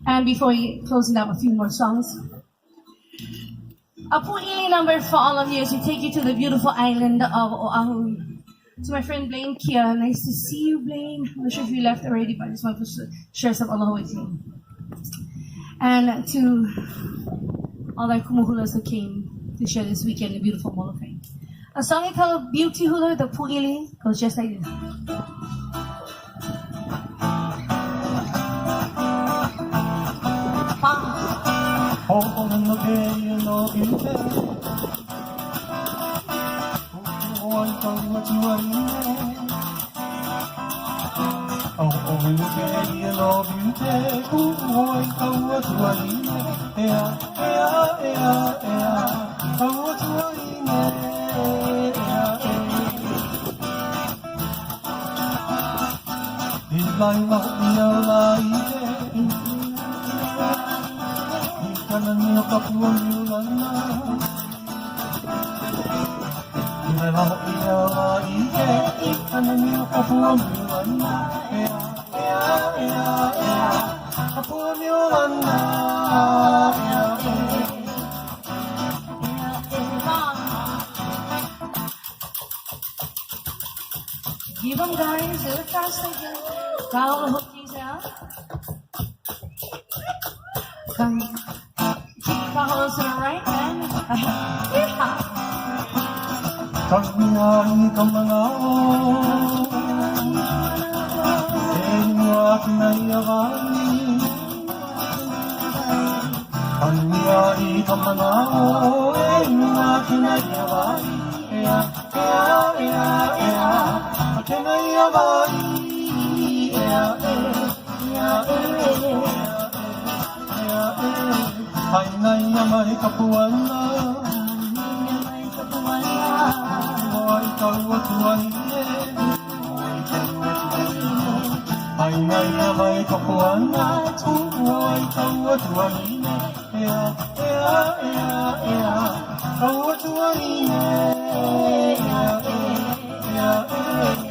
And before we closing up, a few more songs. A pu'ili number for all of you as we take you to the beautiful island of Oahu. To my friend Blaine Kia, nice to see you, Blaine. I'm not sure if you left already, but I just want to share some aloha with you. And to all our kumuhulas who came to share this weekend in the beautiful Moloka'i. A song called Beauty Hula, the pu'ili, goes just like this. Hoʻoheno kēia no ʻike Hoʻoi kaua tuahine Hoʻoheno kēia no ʻike Hoʻoi kaua tuahine Ea, ea, ea, ea Kaua tuahine Ea, ea laila hoʻi ʻike nani o kapu o miulana laila hoʻi ʻala ʻike nani o kapu o miulana ea, ea, ea, ea kapu o miulana ea, ea, Give them guys, do it fast again. Got all the hook keys out. Come. Follow to the right and Kakuai ka manaʻo E mua kinai awai Kakuai ka manaʻo E mua kinai awai Ea, ea, ea, ea Kinai awai Ea, ea, ea, ea Haʻina ia mai ka puana Hoʻi kaua tuahine Haʻina ia mai ka puana Hoʻi kaua tuahine Ea, ea, ea, ea Kaua tuahine Ea, ea, ea